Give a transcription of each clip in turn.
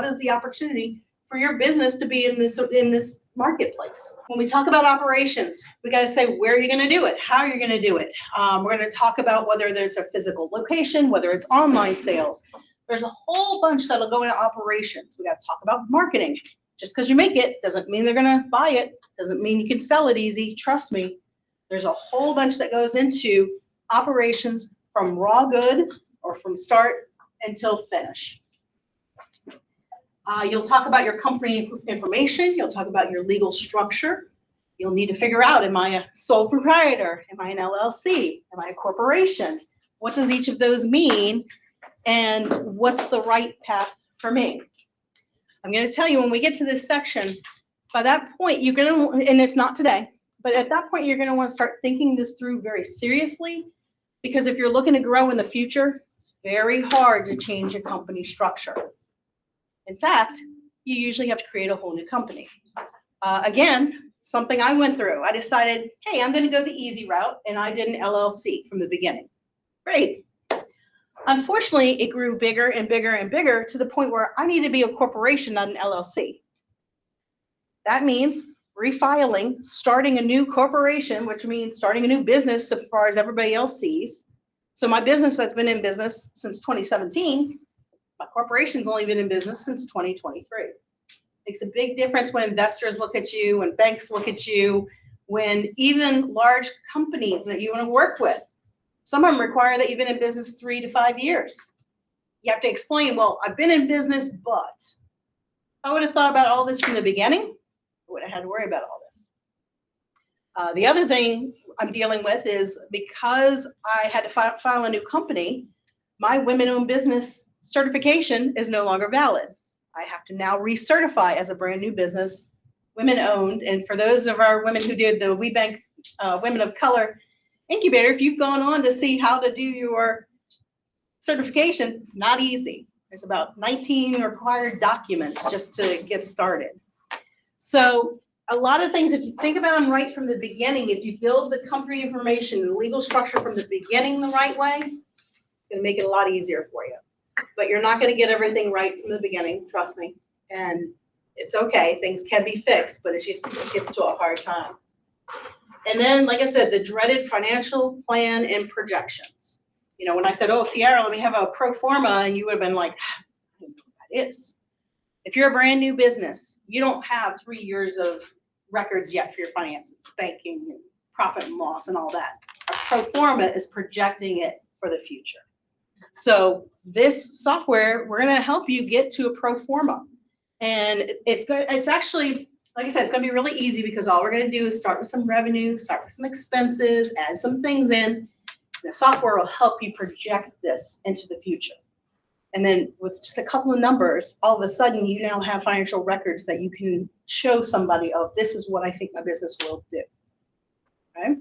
what is the opportunity for your business to be in this marketplace. When we talk about operations, we got to say, where are you going to do it? How are you going to do it? We're going to talk about whether it's a physical location, whether it's online sales. There's a whole bunch that'll go into operations. We got to talk about marketing. Just because you make it doesn't mean they're going to buy it. Doesn't mean you can sell it easy. Trust me. There's a whole bunch that goes into operations from raw good or from start until finish. You'll talk about your company information. You'll talk about your legal structure. You'll need to figure out, am I a sole proprietor? Am I an LLC? Am I a corporation? What does each of those mean? And what's the right path for me? I'm going to tell you, when we get to this section, by that point, you're going to, and it's not today, but at that point, you're going to want to start thinking this through very seriously, because if you're looking to grow in the future, it's very hard to change a company structure. In fact, you usually have to create a whole new company. Again, something I went through. I decided, hey, I'm going to go the easy route, and I did an LLC from the beginning. Great. Unfortunately, it grew bigger and bigger and bigger to the point where I need to be a corporation, not an LLC. That means refiling, starting a new corporation, which means starting a new business as far as everybody else sees. So my business that's been in business since 2017, my corporation's only been in business since 2023. Makes a big difference when investors look at you, when banks look at you, when even large companies that you want to work with. Some of them require that you've been in business 3 to 5 years. You have to explain, well, I've been in business, but if I would have thought about all this from the beginning, I wouldn't have had to worry about all this. The other thing I'm dealing with is, because I had to file a new company, my women-owned business certification is no longer valid. I have to now recertify as a brand new business, women-owned. And for those of our women who did the WeBank Women of Color Incubator, if you've gone on to see how to do your certification, it's not easy. There's about 19 required documents just to get started. So a lot of things, if you think about them right from the beginning, if you build the company information and legal structure from the beginning the right way, it's going to make it a lot easier for you. But you're not going to get everything right from the beginning, trust me. And it's okay, things can be fixed, but it's just, it gets to a hard time. And then, like I said, the dreaded financial plan and projections. You know, when I said, oh, Sierra, let me have a pro forma, and you would have been like, I don't know what that is. If you're a brand new business, you don't have 3 years of records yet for your finances, banking, and profit and loss, and all that. A pro forma is projecting it for the future. So this software, we're going to help you get to a pro forma. And it's actually, like I said, it's going to be really easy, because all we're going to do is start with some revenue, start with some expenses, add some things in. The software will help you project this into the future. And then with just a couple of numbers, all of a sudden you now have financial records that you can show somebody, oh, this is what I think my business will do. Okay?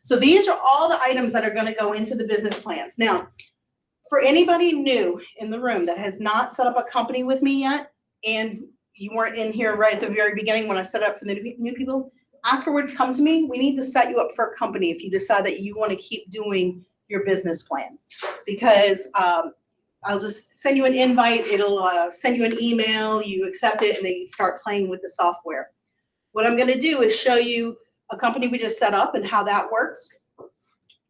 So these are all the items that are going to go into the business plans. Now, for anybody new in the room that has not set up a company with me yet, and you weren't in here right at the very beginning when I set up for the new people, afterwards come to me. We need to set you up for a company if you decide that you want to keep doing your business plan. Because I'll just send you an invite. It'll send you an email. You accept it, and then you start playing with the software. What I'm going to do is show you a company we just set up and how that works.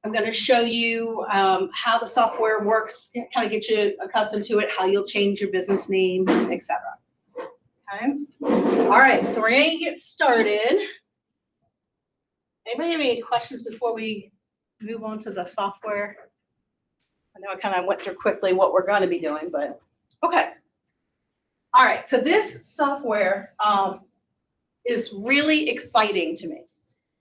I'm going to show you how the software works, kind of get you accustomed to it, how you'll change your business name, etc. Okay. All right, so we're going to get started. Anybody have any questions before we move on to the software? I know I kind of went through quickly what we're going to be doing, but okay. All right, so this software is really exciting to me,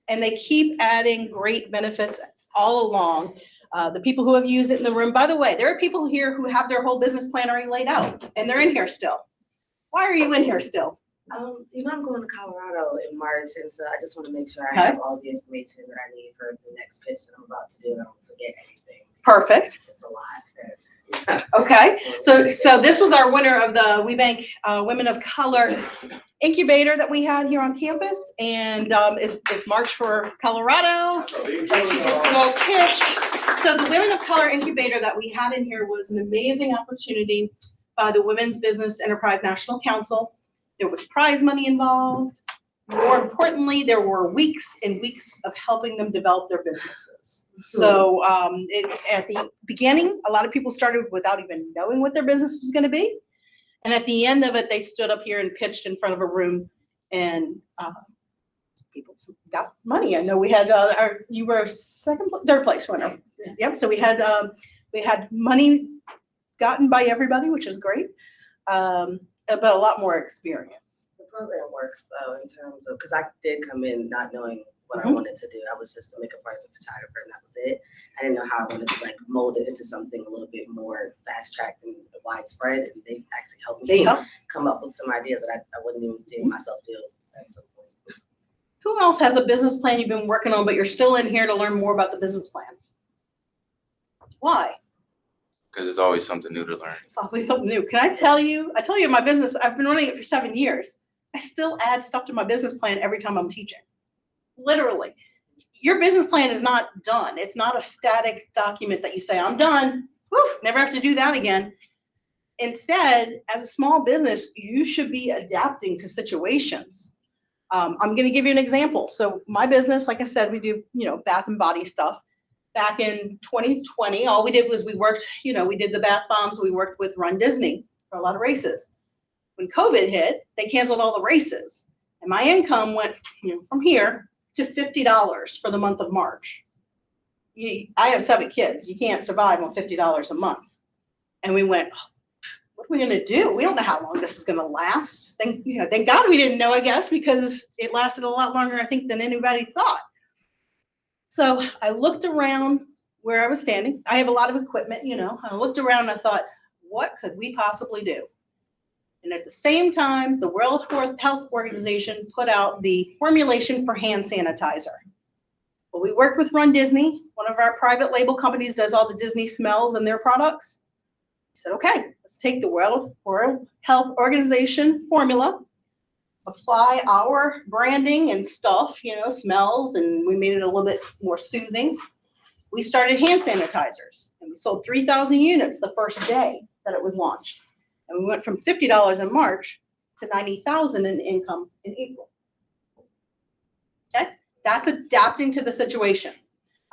and they keep adding great benefits all along. The people who have used it in the room, by the way, there are people here who have their whole business plan already laid out, and they're in here still. Why are you in here still? You know, I'm going to Colorado in March, and so I just want to make sure I have all the information that I need for the next pitch that I'm about to do. I don't forget anything. Perfect. It's a lot. Okay, so this was our winner of the WeBank Women of Color Incubator that we had here on campus, and it's March for Colorado. That's your little pitch. So the Women of Color Incubator that we had in here was an amazing opportunity. by the Women's Business Enterprise National Council. There was prize money involved. More importantly, there were weeks and weeks of helping them develop their businesses. So at the beginning, a lot of people started without even knowing what their business was going to be. And at the end of it, they stood up here and pitched in front of a room, and people got money. I know we had you were third place winner. Yep. So we had money gotten by everybody, which is great, but a lot more experience. The program works though in terms of, because I did come in not knowing what I wanted to do. I was just a makeup artist and photographer, and that was it. I didn't know how I wanted to like mold it into something a little bit more fast tracked and widespread. And they actually helped me come up with some ideas that I wouldn't even see myself do at some point. Who else has a business plan you've been working on, but you're still in here to learn more about the business plan? Why? Because there's always something new to learn. It's always something new. Can I tell you my business, I've been running it for 7 years. I still add stuff to my business plan every time I'm teaching. Literally. Your business plan is not done. It's not a static document that you say, I'm done. Whew, never have to do that again. Instead, as a small business, you should be adapting to situations. I'm going to give you an example. So my business, like I said, we do, bath and body stuff. Back in 2020, all we did was we worked, we did the bath bombs. We worked with Run Disney for a lot of races. When COVID hit, they canceled all the races. And my income went from here to $50 for the month of March. I have 7 kids. You can't survive on $50 a month. And we went, what are we going to do? We don't know how long this is going to last. Thank God we didn't know, I guess, because it lasted a lot longer, I think, than anybody thought. So I looked around where I was standing. I have a lot of equipment, I looked around and I thought, what could we possibly do? And at the same time, the World Health Organization put out the formulation for hand sanitizer. Well, we worked with Run Disney. One of our private label companies does all the Disney smells in their products. We said, okay, let's take the World Health Organization formula, apply our branding and stuff, smells, and we made it a little bit more soothing. We started hand sanitizers, and we sold 3,000 units the first day that it was launched. And we went from $50 in March to $90,000 in income in April. Okay, that's adapting to the situation.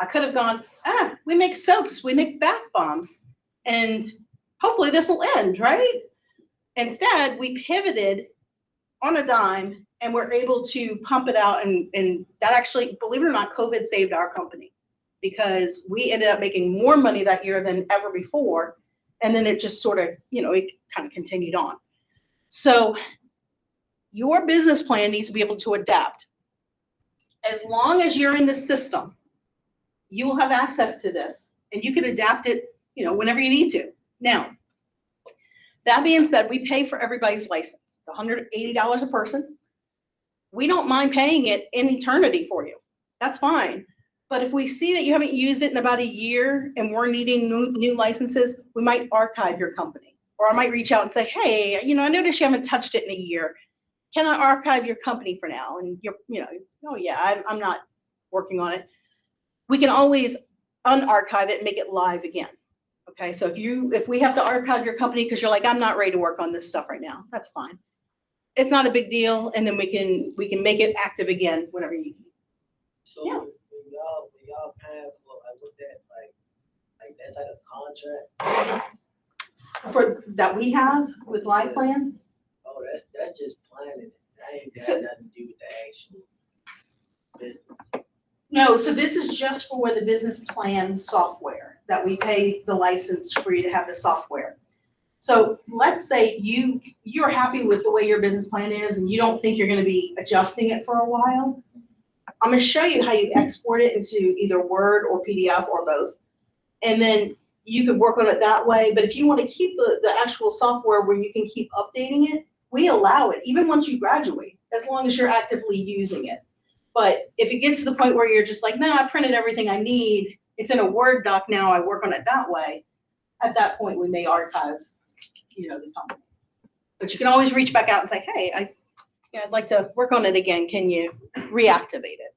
I could have gone, we make soaps, we make bath bombs, and hopefully this will end, right? Instead, we pivoted on a dime, and we're able to pump it out, and that actually, believe it or not, COVID saved our company, because we ended up making more money that year than ever before. And then it just sort of, it kind of continued on. So your business plan needs to be able to adapt. As long as you're in the system, you will have access to this, and you can adapt it, whenever you need to. Now, that being said, we pay for everybody's license, the $180 a person. We don't mind paying it in eternity for you. That's fine. But if we see that you haven't used it in about a year and we're needing new licenses, we might archive your company. Or I might reach out and say, hey, I noticed you haven't touched it in a year. Can I archive your company for now? And oh yeah, I'm not working on it. We can always unarchive it and make it live again. Okay, so if we have to archive your company because you're like, I'm not ready to work on this stuff right now, that's fine. It's not a big deal, and then we can make it active again whenever you need. So yeah. When y'all paying for with that, like that's like a contract for that we have with Live Plan. Oh, that's just planning. That ain't got nothing to do with the actual business. No, so this is just for the business plan software that we pay the license for you to have the software. So let's say you're happy with the way your business plan is and you don't think you're going to be adjusting it for a while. I'm going to show you how you export it into either Word or PDF or both. And then you could work on it that way. But if you want to keep the actual software where you can keep updating it, we allow it even once you graduate, as long as you're actively using it. But if it gets to the point where you're just like, I printed everything I need, it's in a Word doc now, I work on it that way, at that point we may archive, the company. But you can always reach back out and say, hey, I'd like to work on it again. Can you reactivate it?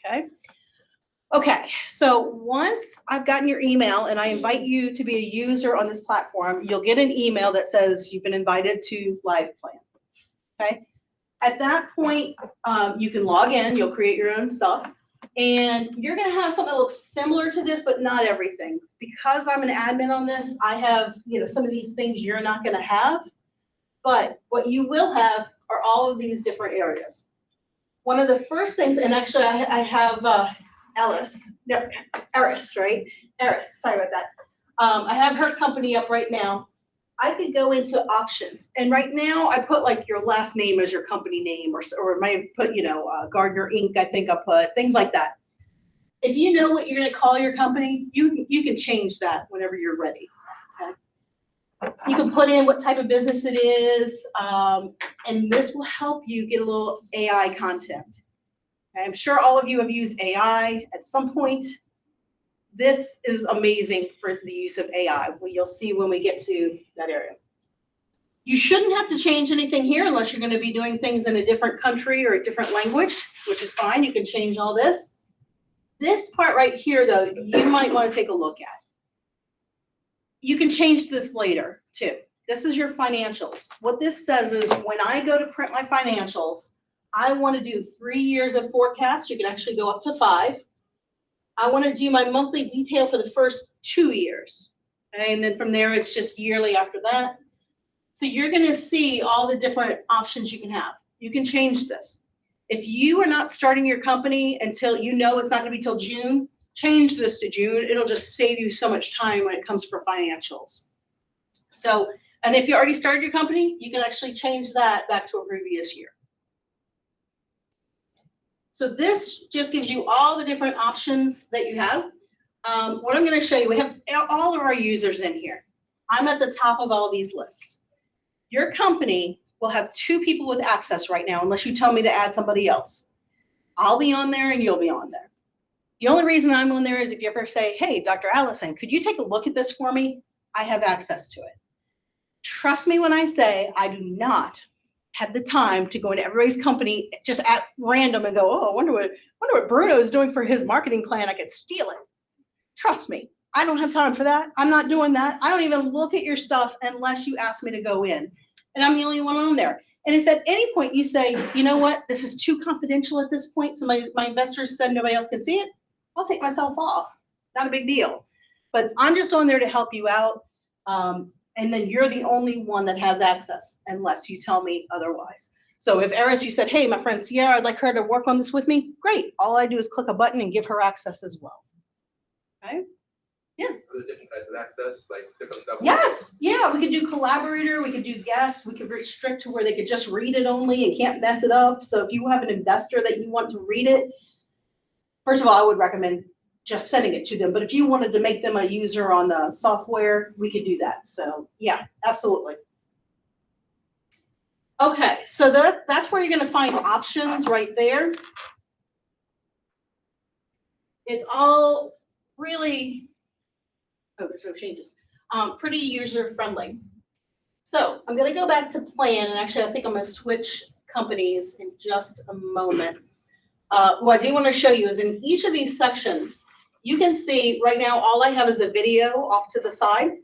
Okay. Okay, so once I've gotten your email and I invite you to be a user on this platform, you'll get an email that says you've been invited to Live Plan. Okay, at that point, you can log in, you'll create your own stuff, and you're gonna have something that looks similar to this, but not everything. Because I'm an admin on this, I have, some of these things you're not gonna have, but what you will have are all of these different areas. One of the first things, and actually I have Eris, right? Eris, sorry about that. I have her company up right now. I could go into options, and right now I put like your last name as your company name, or I might have put, Gardner Inc. I think I put things like that. If you know what you're going to call your company, you can change that whenever you're ready. Okay? You can put in what type of business it is, and this will help you get a little AI content. I'm sure all of you have used AI at some point. This is amazing for the use of AI. You'll see when we get to that area. You shouldn't have to change anything here unless you're going to be doing things in a different country or a different language, which is fine. You can change all this. This part right here, though, you might want to take a look at. You can change this later, too. This is your financials. What this says is when I go to print my financials, I want to do 3 years of forecast. You can actually go up to 5. I want to do my monthly detail for the first 2 years. Okay? And then from there, it's just yearly after that. So you're going to see all the different options you can have. You can change this. If you are not starting your company until it's not going to be till June, change this to June. It'll just save you so much time when it comes for financials. So, and if you already started your company, you can actually change that back to a previous year. So this just gives you all the different options that you have. What I'm going to show you, we have all of our users in here. I'm at the top of all these lists. Your company will have 2 people with access right now, unless you tell me to add somebody else. I'll be on there and you'll be on there. The only reason I'm on there is if you ever say, hey, Dr. Allison, could you take a look at this for me? I have access to it. Trust me when I say I do not have the time to go into everybody's company just at random and go, oh, I wonder what Bruno is doing for his marketing plan. I could steal it. Trust me, I don't have time for that. I'm not doing that. I don't even look at your stuff unless you ask me to go in. And I'm the only one on there. And if at any point you say, you know what, this is too confidential at this point, so my investors said nobody else can see it, I'll take myself off. Not a big deal. But I'm just on there to help you out. And then you're the only one that has access unless you tell me otherwise. So if Eris, you said, hey, my friend Sierra, I'd like her to work on this with me, great. All I do is click a button and give her access as well. Okay? Yeah. Are there different types of access, like different levels? Yes. Yeah, we could do collaborator, we could do guest, we could restrict to where they could just read it only and can't mess it up. So if you have an investor that you want to read it, first of all, I would recommend just sending it to them. But if you wanted to make them a user on the software, we could do that. So yeah, absolutely. Okay, so that's where you're going to find options right there. It's all really, oh, there's no changes. Pretty user friendly. So I'm going to go back to plan, and actually I think I'm going to switch companies in just a moment. What I do want to show you is in each of these sections, you can see right now all I have is a video off to the side.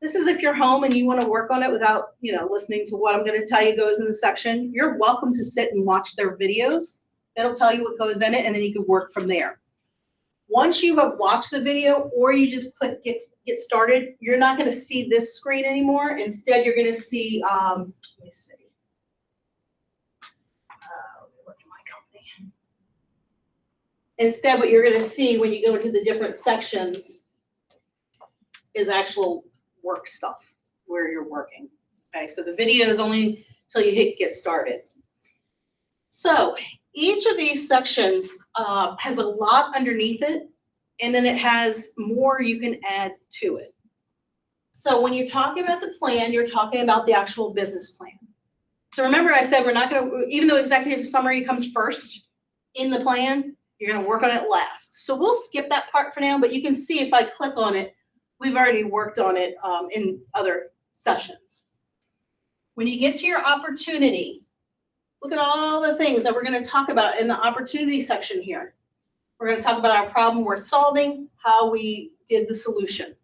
This is if you're home and you want to work on it without, listening to what I'm going to tell you goes in the section. You're welcome to sit and watch their videos. It'll tell you what goes in it, and then you can work from there. Once you have watched the video, or you just click get started, you're not going to see this screen anymore. Instead, you're going to see, let me see. Let me look at my company. Instead, what you're going to see when you go into the different sections is actual work stuff where you're working. Okay, so the video is only until you hit get started. So each of these sections has a lot underneath it, and then it has more you can add to it. So when you're talking about the plan, you're talking about the actual business plan. So remember I said we're not going to, even though executive summary comes first in the plan, you're going to work on it last. So we'll skip that part for now, but you can see if I click on it, we've already worked on it in other sessions. When you get to your opportunity, look at all the things that we're going to talk about in the opportunity section here. We're going to talk about our problem we're solving, how we did the solution.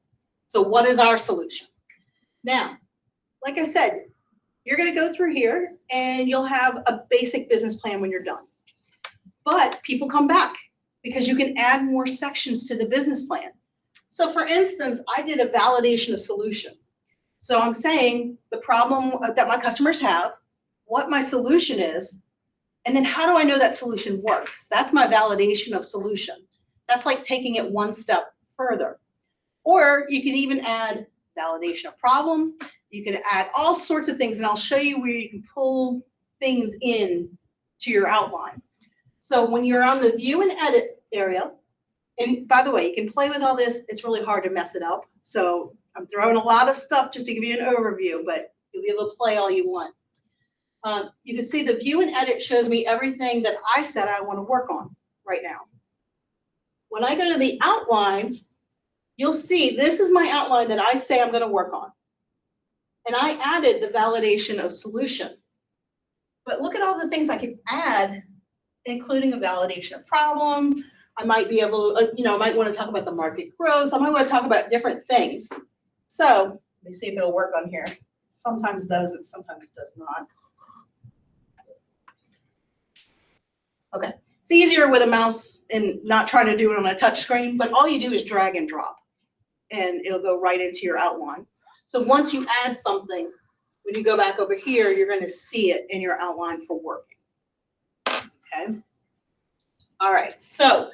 So what is our solution? Now, like I said, you're going to go through here and you'll have a basic business plan when you're done. But people come back because you can add more sections to the business plan. So for instance, I did a validation of solution. So I'm saying the problem that my customers have, what my solution is, and then how do I know that solution works? That's my validation of solution. That's like taking it one step further. Or you can even add validation of problem. You can add all sorts of things, and I'll show you where you can pull things in to your outline. So when you're on the view and edit area, and by the way, you can play with all this. It's really hard to mess it up. So I'm throwing a lot of stuff just to give you an overview, but you'll be able to play all you want. You can see the view and edit shows me everything that I said I want to work on right now. When I go to the outline, you'll see this is my outline that I say I'm going to work on. And I added the validation of solution. But look at all the things I can add, including a validation of problem. I might be able to, I might want to talk about the market growth. I might want to talk about different things. So let me see if it'll work on here. Sometimes does, it sometimes does not. Okay, it's easier with a mouse and not trying to do it on a touch screen, but all you do is drag and drop and it'll go right into your outline. So once you add something, when you go back over here, you're going to see it in your outline for working. Okay. All right, so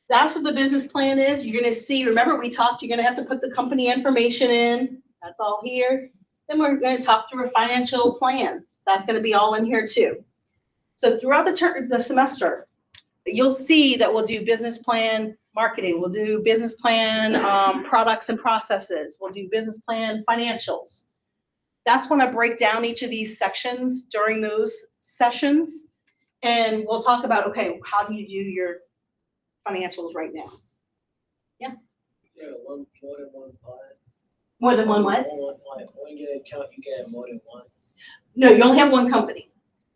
that's what the business plan is. You're going to see, remember we talked, you're going to have to put the company information in. That's all here. Then we're going to talk through a financial plan. That's going to be all in here too. So throughout the semester, you'll see that we'll do business plan marketing. We'll do business plan products and processes. We'll do business plan financials. That's when I break down each of these sections during those sessions. And we'll talk about, okay, how do you do your financials right now? Yeah. Yeah, more than one part. More than one what? When you get an account, you can have more than one. No, you only have one company.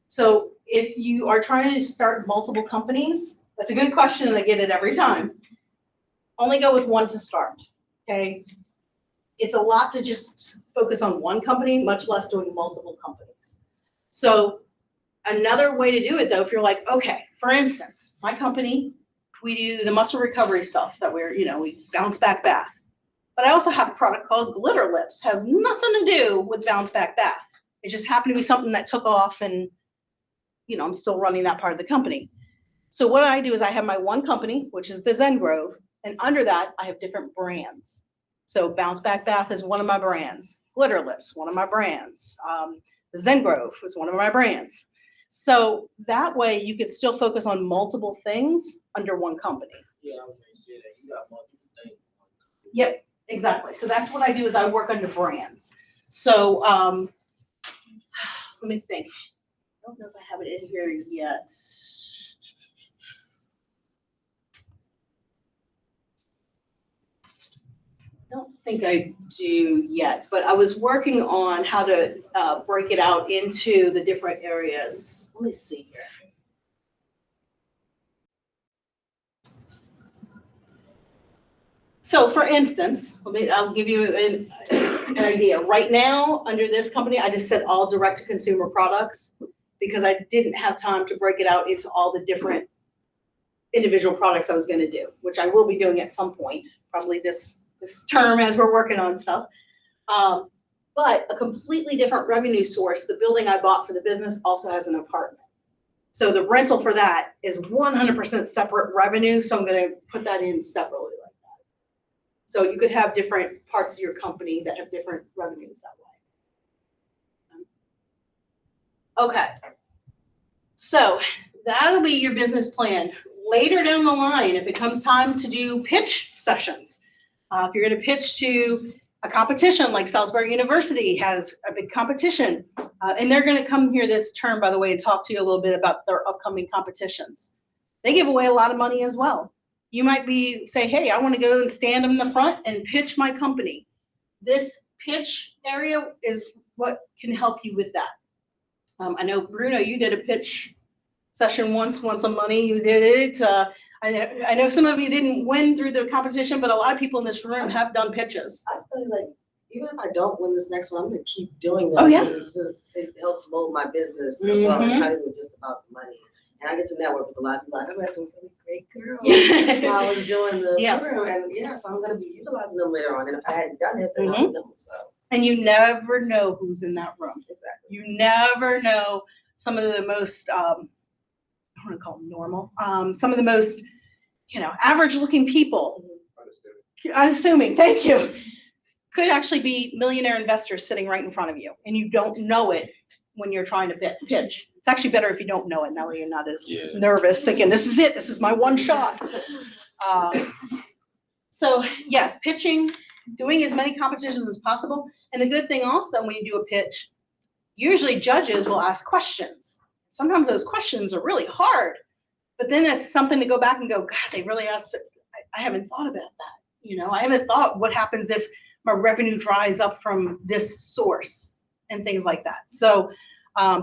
So if you are trying to start multiple companies, that's a good question and I get it every time. Only go with one to start, okay? It's a lot to just focus on one company, much less doing multiple companies. So another way to do it though, if you're like, okay, for instance, my company, we do the muscle recovery stuff that we bounce back bath. But I also have a product called Glitter Lips. Has nothing to do with bounce back bath. It just happened to be something that took off and I'm still running that part of the company. So what I do is I have my one company, which is the Zen Grove, and under that I have different brands. So Bounce Back Bath is one of my brands. Glitter Lips, one of my brands. The Zen Grove is one of my brands. So that way you could still focus on multiple things under one company. Yeah, I was going to say that. You got multiple things. Yep, exactly. So that's what I do is I work under brands. So let me think. I don't know if I have it in here yet. I don't think I do yet, but I was working on how to break it out into the different areas. Let me see here. So for instance, I'll give you an idea. Right now, under this company, I just said all direct-to-consumer products because I didn't have time to break it out into all the different individual products I was going to do, which I will be doing at some point, probably this term as we're working on stuff. But a completely different revenue source, the building I bought for the business also has an apartment. So the rental for that is 100% separate revenue, so I'm going to put that in separately like that. So you could have different parts of your company that have different revenues that way. Okay, so that'll be your business plan. Later down the line, if it comes time to do pitch sessions, if you're going to pitch to a competition like Salisbury University has a big competition, and they're going to come here this term, by the way, and talk to you a little bit about their upcoming competitions. They give away a lot of money as well. You might say, hey, I want to go and stand in the front and pitch my company. This pitch area is what can help you with that. I know, Bruno, you did a pitch session once on money. You did it. I know some of you didn't win through the competition, but a lot of people in this room have done pitches. I say like, even if I don't win this next one, I'm gonna keep doing them. Oh, yeah. Because it helps mold my business as well. It's Mhm. not even just about the money. And I get to network with a lot of people. I met some really great girls while I was doing the Yeah. program. And yeah, so I'm gonna be utilizing them later on. And if I hadn't done it, then I would know. So And you never know who's in that room. exactly. You never know some of the most, I don't want to call them normal, some of the most, average looking people, unassuming, thank you, could actually be millionaire investors sitting right in front of you, and you don't know it when you're trying to pitch. It's actually better if you don't know it. That way you're not as nervous, thinking, this is it, this is my one shot. So yes, pitching, doing as many competitions as possible. And the good thing also, when you do a pitch, usually judges will ask questions. Sometimes those questions are really hard, but then it's something to go back and go, God, they really asked it. I haven't thought about that. I haven't thought what happens if my revenue dries up from this source and things like that. So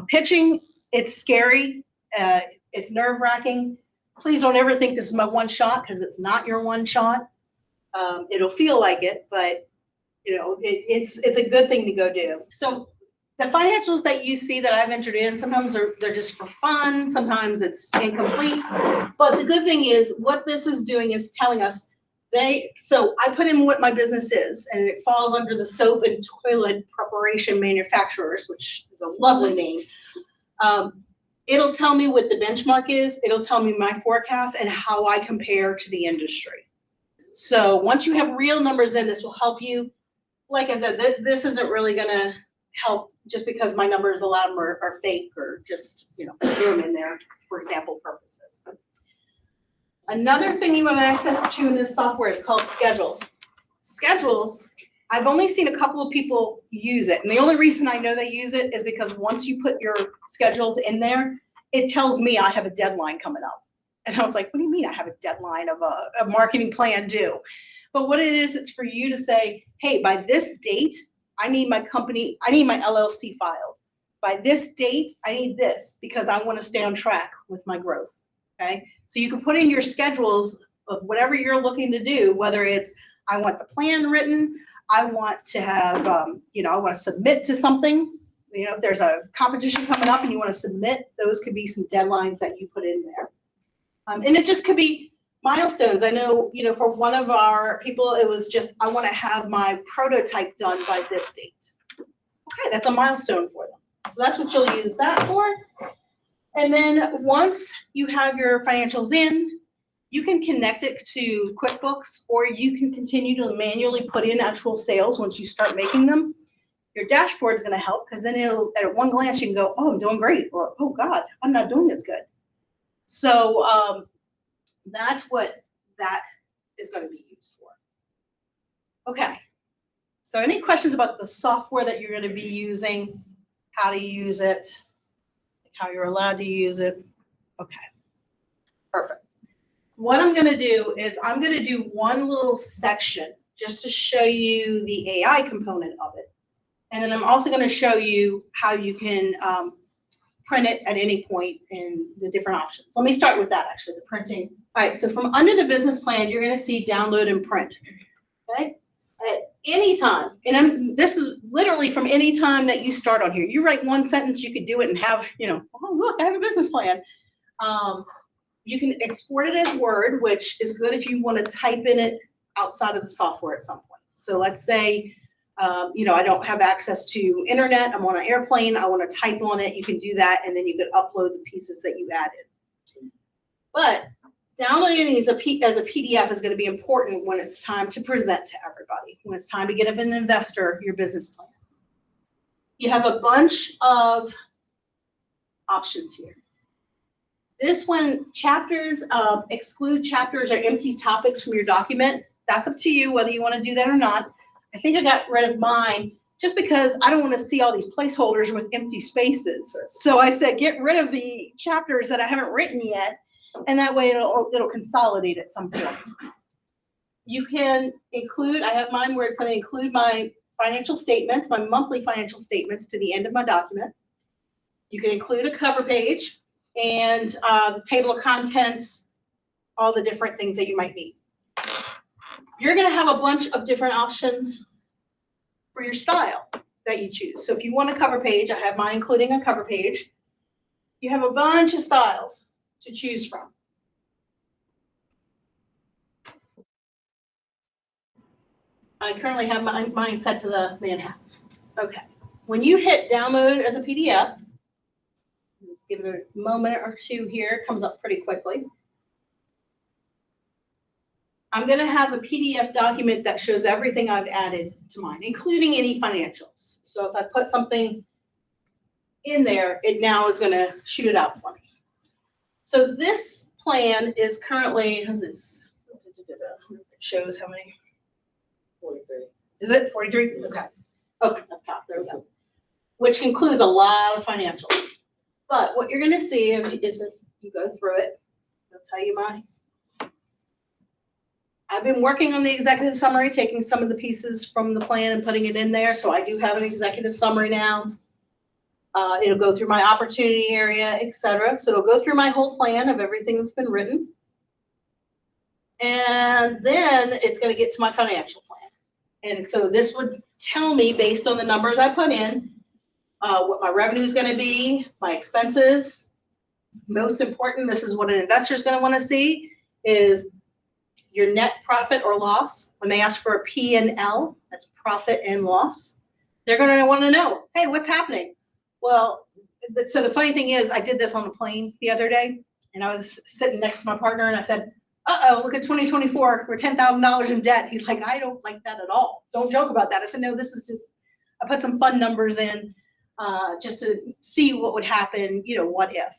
pitching, it's scary. It's nerve-wracking. Please don't ever think this is my one shot, because it's not your one shot. It'll feel like it, but it's a good thing to go do. So the financials that you see that I've entered in, sometimes they're just for fun, sometimes it's incomplete. But the good thing is what this is doing is telling us so I put in what my business is, and it falls under the soap and toilet preparation manufacturers, which is a lovely name. It'll tell me what the benchmark is. It'll tell me my forecast and how I compare to the industry. So once you have real numbers in, this will help you. Like I said, this isn't really going to help just because my numbers, a lot of them are fake or just, put them in there for example purposes. Another thing you have access to in this software is called schedules. Schedules, I've only seen a couple of people use it. And the only reason I know they use it is because once you put your schedules in there, it tells me I have a deadline coming up. And I was like, what do you mean I have a deadline of a marketing plan due? But what it is, it's for you to say, hey, by this date, I need my LLC filed. By this date, I need this because I want to stay on track with my growth, okay? So you can put in your schedules of whatever you're looking to do, whether it's I want the plan written, I want to have, I want to submit to something. If there's a competition coming up and you want to submit, those could be some deadlines that you put in there. And it just could be milestones. I know, for one of our people, it was just, I want to have my prototype done by this date. Okay, that's a milestone for them. So that's what you'll use that for. And then once you have your financials in, you can connect it to QuickBooks, or you can continue to manually put in actual sales once you start making them. Your dashboard is going to help, because then at one glance you can go, oh, I'm doing great, or oh God, I'm not doing as good. So that's what that is going to be used for. Okay. So any questions about the software that you're going to be using, how to use it, how you're allowed to use it? Okay. Perfect. What I'm going to do is I'm going to do one little section just to show you the AI component of it. And then I'm also going to show you how you can print it at any point in the different options. Let me start with that, actually, the printing. All right, so from under the business plan, you're going to see download and print. Okay? At any time, and this is literally from any time that you start on here. You write one sentence, you could do it and have, oh, look, I have a business plan. You can export it as Word, which is good if you want to type in it outside of the software at some point. So let's say, I don't have access to internet, I'm on an airplane, I want to type on it, you can do that, and then you could upload the pieces that you added. But downloading as a PDF is going to be important when it's time to present to everybody, when it's time to give an investor your business plan. You have a bunch of options here. This one, chapters, exclude chapters or empty topics from your document. That's up to you whether you want to do that or not. I think I got rid of mine just because I don't want to see all these placeholders with empty spaces. So I said, get rid of the chapters that I haven't written yet, and that way it'll consolidate at some point. You can include, I have mine where it's going to include my financial statements, my monthly financial statements to the end of my document. You can include a cover page and the table of contents all the different things that you might need. You're gonna have a bunch of different options for your style that you choose. So if you want a cover page, I have mine including a cover page. You have a bunch of styles to choose from. I currently have mine set to the Manhattan. Okay. When you hit download as a PDF, let's give it a moment or two here. It comes up pretty quickly. I'm going to have a PDF document that shows everything I've added to mine, including any financials. So if I put something in there, it now is going to shoot it out for me. So this plan is currently, how's this? It shows how many. 43. Is it 43? Okay. Okay, up top, there we go. Which includes a lot of financials. But what you're going to see is if you go through it, I'll tell you I've been working on the executive summary, taking some of the pieces from the plan and putting it in there. So I do have an executive summary now. It'll go through my opportunity area, et cetera. So it'll go through my whole plan of everything that's been written. And then it's going to get to my financial plan. And so this would tell me, based on the numbers I put in, what my revenue is going to be, my expenses. Most important, this is what an investor is going to want to see, is your net profit or loss. When they ask for a P&L, that's profit and loss, they're going to want to know, hey, what's happening? Well, so the funny thing is, I did this on the plane the other day, and I was sitting next to my partner, and I said, uh-oh, look at 2024, we're $10,000 in debt. He's like, I don't like that at all. Don't joke about that. I said, no, this is just, I put some fun numbers in just to see what would happen, what if.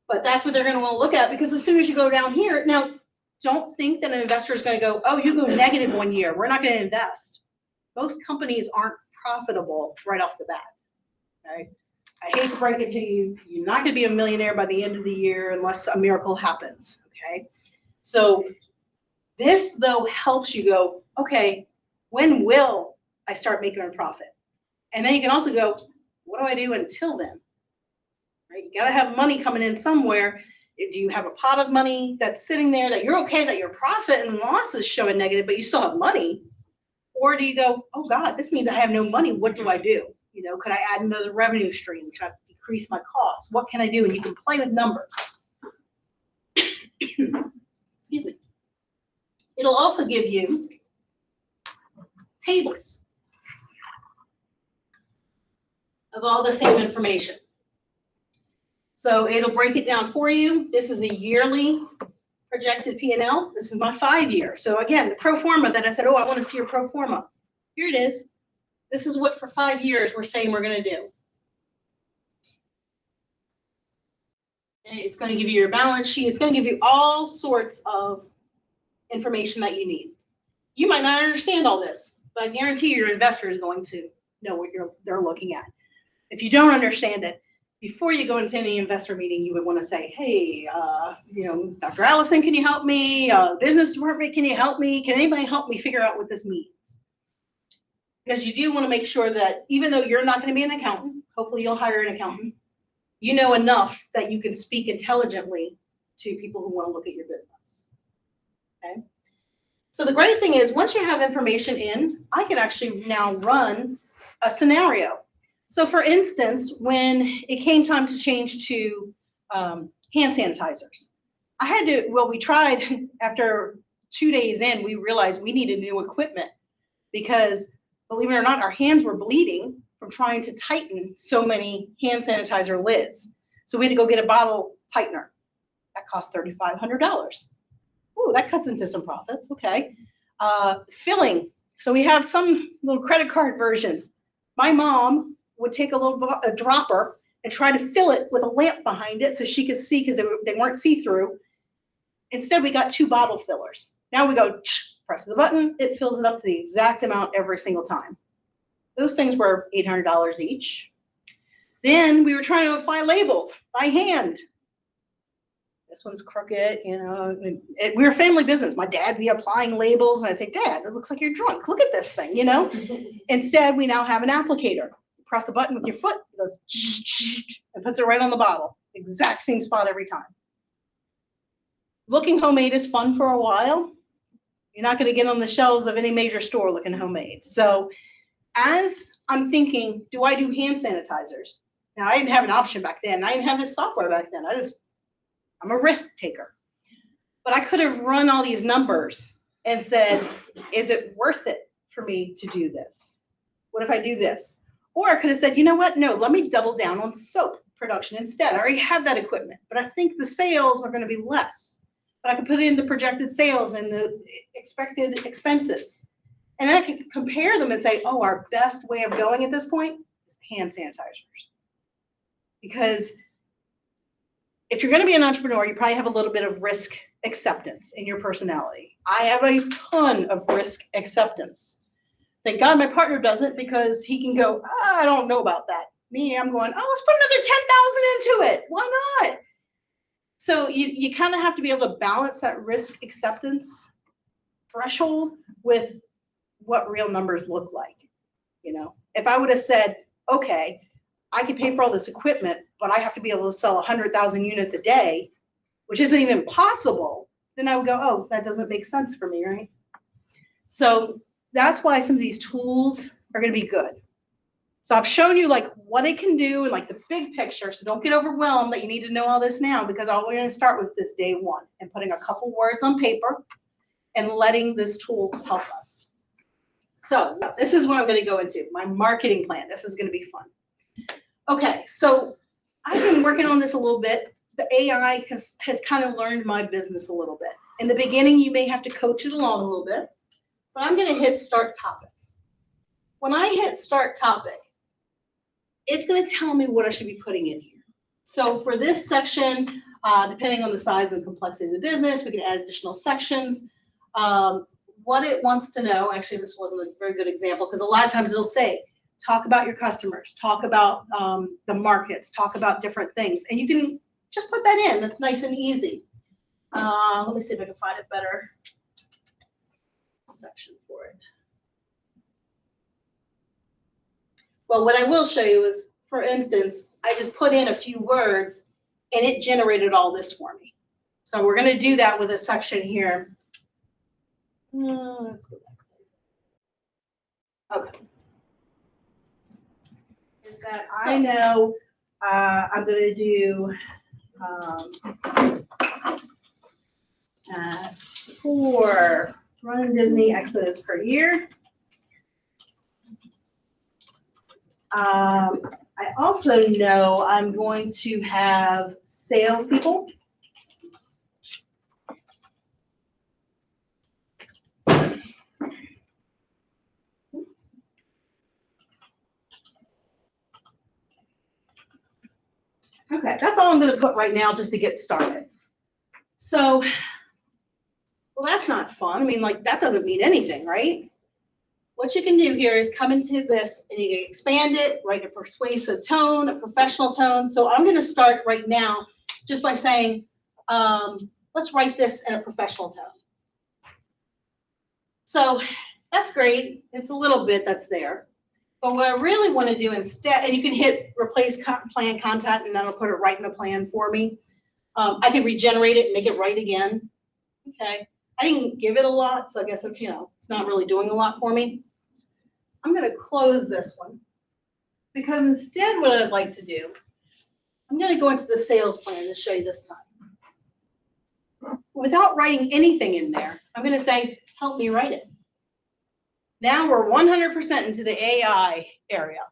But that's what they're going to want to look at, because as soon as you go down here, now, don't think that an investor is going to go, oh, you go negative 1 year, we're not going to invest. Most companies aren't profitable right off the bat. Okay? I hate to break it to you, you're not going to be a millionaire by the end of the year unless a miracle happens. Okay, so this though helps you go, okay, when will I start making a profit? And then you can also go, what do I do until then? Right? You got to have money coming in somewhere. Do you have a pot of money that's sitting there that you're okay that your profit and losses show a negative, but you still have money? Or do you go, oh God, this means I have no money. What do I do? Could I add another revenue stream? Can I decrease my costs? What can I do? And you can play with numbers. Excuse me. It'll also give you tables of all the same information. So it'll break it down for you. This is a yearly projected P&L. This is my 5-year. So again, the pro forma that I said, oh, I want to see your pro forma. Here it is. This is what for 5 years we're saying we're going to do. And it's going to give you your balance sheet. It's going to give you all sorts of information that you need. You might not understand all this, but I guarantee your investor is going to know what they're looking at. If you don't understand it, before you go into any investor meeting, you would want to say, hey, Dr. Allison, can you help me? Business department, can you help me? Can anybody help me figure out what this means? Because you do want to make sure that even though you're not going to be an accountant, hopefully you'll hire an accountant, you know enough that you can speak intelligently to people who want to look at your business. Okay. So the great thing is, once you have information in, I can actually now run a scenario. So for instance, when it came time to change to hand sanitizers, we tried after 2 days in, we realized we needed new equipment because, believe it or not, our hands were bleeding from trying to tighten so many hand sanitizer lids. So we had to go get a bottle tightener. That cost $3,500. Ooh, that cuts into some profits, okay. Filling, so we have some little credit card versions. My mom would take a dropper and try to fill it with a lamp behind it so she could see, because they weren't see-through. Instead, we got 2 bottle fillers. Now we go, press the button, it fills it up to the exact amount every single time. Those things were $800 each. Then we were trying to apply labels by hand. This one's crooked, we were a family business. My dad would be applying labels, and I'd say, Dad, it looks like you're drunk. Look at this thing, Instead, we now have an applicator. You press a button with your foot, it goes, and puts it right on the bottle. Exact same spot every time. Looking homemade is fun for a while. You're not going to get on the shelves of any major store looking homemade. So as I'm thinking, do I do hand sanitizers? Now, I didn't have an option back then. I didn't have this software back then. I'm a risk taker. But I could have run all these numbers and said, is it worth it for me to do this? What if I do this? Or I could have said, you know what? No, let me double down on soap production instead. I already have that equipment, but I think the sales are going to be less. But I can put in the projected sales and the expected expenses. And then I can compare them and say, oh, our best way of going at this point is hand sanitizers. Because if you're going to be an entrepreneur, you probably have a little bit of risk acceptance in your personality. I have a ton of risk acceptance. Thank God my partner doesn't, because he can go, oh, I don't know about that. Me, I'm going, oh, let's put another 10,000 into it. Why not? So you kind of have to be able to balance that risk acceptance threshold with what real numbers look like. You know, if I would have said, okay, I can pay for all this equipment, but I have to be able to sell 100,000 units a day, which isn't even possible, then I would go, oh, that doesn't make sense for me, right? So that's why some of these tools are going to be good. So I've shown you like what it can do and like the big picture. So don't get overwhelmed that you need to know all this now, because all we're going to start with is day one and putting a couple words on paper and letting this tool help us. So this is what I'm going to go into, my marketing plan. This is going to be fun. Okay, so I've been working on this a little bit. The AI has kind of learned my business a little bit. In the beginning, you may have to coach it along a little bit, but I'm going to hit start topic. When I hit start topic, it's going to tell me what I should be putting in here. So for this section, depending on the size and complexity of the business, we can add additional sections. What it wants to know, actually, this wasn't a very good example, because a lot of times it'll say, talk about your customers, talk about the markets, talk about different things. And you can just put that in. That's nice and easy. Let me see if I can find a better section for it. Well, what I will show you is, for instance, I just put in a few words and it generated all this for me. So we're going to do that with a section here. Let's go back. Okay. Is that I know I'm going to do 4 Run Disney Expos per year. I also know I'm going to have salespeople. Okay, that's all I'm going to put right now just to get started. So, well, that's not fun. I mean, like, that doesn't mean anything, right? What you can do here is come into this and you can expand it, write a persuasive tone, a professional tone. So I'm going to start right now just by saying, let's write this in a professional tone. So that's great. It's a little bit that's there. But what I really want to do instead, and you can hit replace plan content, and that'll put it right in the plan for me. I can regenerate it and make it right again. Okay. I didn't give it a lot, so I guess if, it's not really doing a lot for me. I'm going to close this one, because instead what I'd like to do, I'm going to go into the sales plan to show you this time. Without writing anything in there, I'm going to say, help me write it. Now we're 100% into the AI area.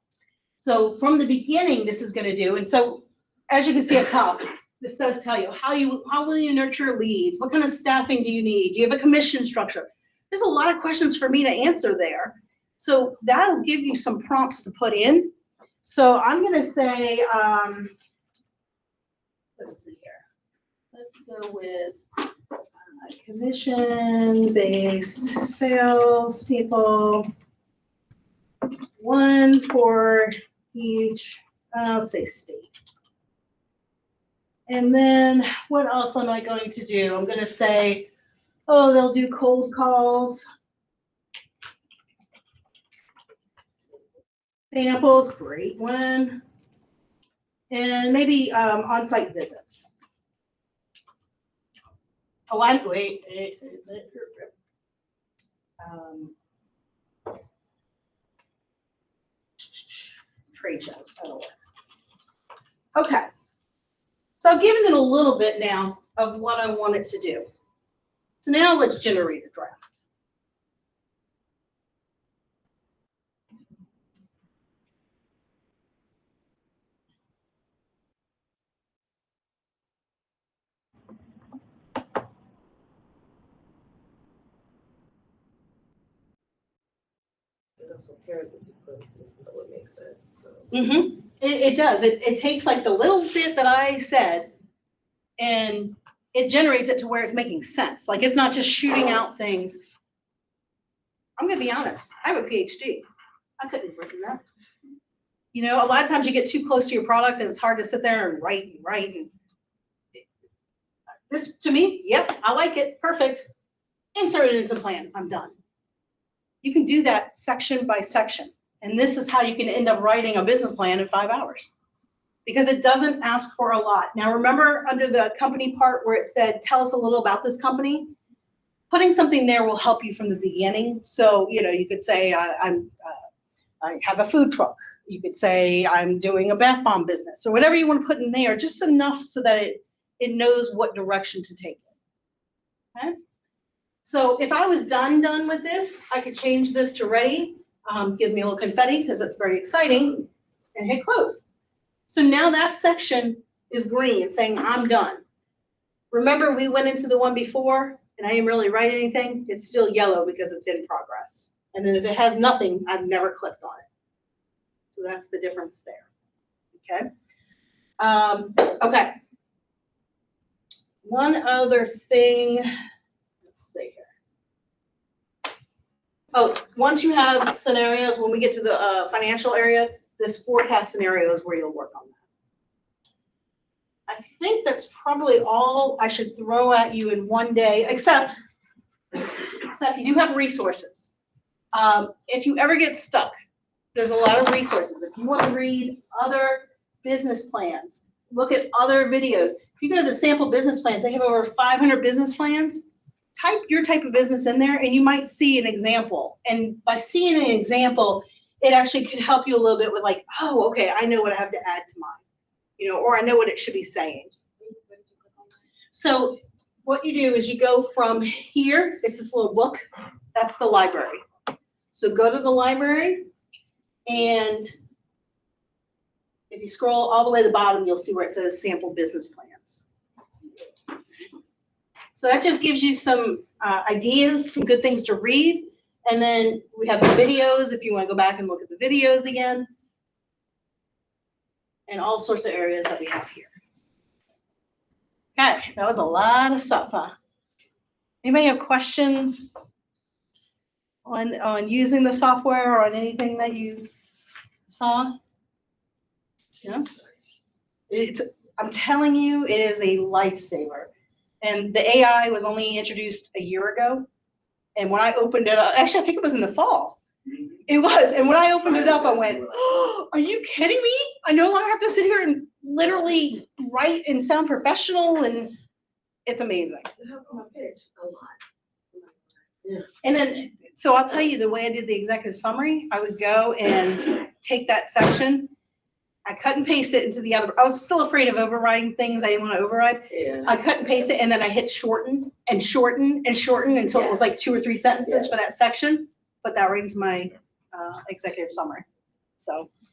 So from the beginning, this is going to do, and so as you can see up top, this does tell you how will you nurture leads? What kind of staffing do you need? Do you have a commission structure? There's a lot of questions for me to answer there. So that'll give you some prompts to put in. So I'm going to say, let's see here. Let's go with commission-based salespeople, 1 for each, let's say, state. And then what else am I going to do? I'm going to say, oh, they'll do cold calls. Samples, great one. And maybe on-site visits. Oh, wait. Trade shows, that'll work. Okay. So I've given it a little bit now of what I want it to do. So now let's generate a draft. It also paired with the clip, that would make sense, so. It does. It takes like the little bit that I said and it generates it to where it's making sense. Like it's not just shooting out things. I'm gonna be honest, I have a PhD. I couldn't have written that. You know, a lot of times you get too close to your product and it's hard to sit there and write. And this, to me, yep, I like it, perfect. Insert it into the plan, I'm done. You can do that section by section. And this is how you can end up writing a business plan in 5 hours. Because it doesn't ask for a lot. Now remember under the company part where it said, tell us a little about this company? Putting something there will help you from the beginning. So, you know, you could say, I have a food truck. You could say, I'm doing a bath bomb business, or whatever you want to put in there, just enough so that it knows what direction to take it. Okay? So if I was done with this, I could change this to ready. Gives me a little confetti because it's very exciting, and hit close. So now that section is green, saying I'm done. Remember we went into the one before and I didn't really write anything? It's still yellow because it's in progress. And then if it has nothing, I've never clicked on it. So that's the difference there, okay? Okay. One other thing, let's see here. Oh, once you have scenarios, when we get to the financial area, this forecast scenario is where you'll work on that. I think that's probably all I should throw at you in one day, except you do have resources. If you ever get stuck, there's a lot of resources. If you want to read other business plans, look at other videos. If you go to the sample business plans, they have over 500 business plans. Type your type of business in there and you might see an example. And by seeing an example, it actually could help you a little bit with like, oh, okay, I know what I have to add to mine, you know, or I know what it should be saying. So what you do is you go from here, it's this little book, that's the library. So go to the library, and if you scroll all the way to the bottom, you'll see where it says sample business plans. So that just gives you some ideas, some good things to read. And then we have the videos if you want to go back and look at the videos again. And all sorts of areas that we have here. Okay, that was a lot of stuff, huh? Anybody have questions on using the software or on anything that you saw? Yeah. I'm telling you, it is a lifesaver. And the AI was only introduced a year ago. And when I opened it up, actually, I think it was in the fall. It was. And when I opened it up, I went, oh, are you kidding me? I no longer have to sit here and literally write and sound professional. And it's amazing. It helped my pitch a lot. Yeah. And then, so I'll tell you the way I did the executive summary, I would go and take that section. I cut and paste it into the other. I was still afraid of overriding things I didn't want to override. Yeah. I cut and paste it, and then I hit shorten and shorten and shorten until it was like 2 or 3 sentences for that section. Put that right into my executive summary. So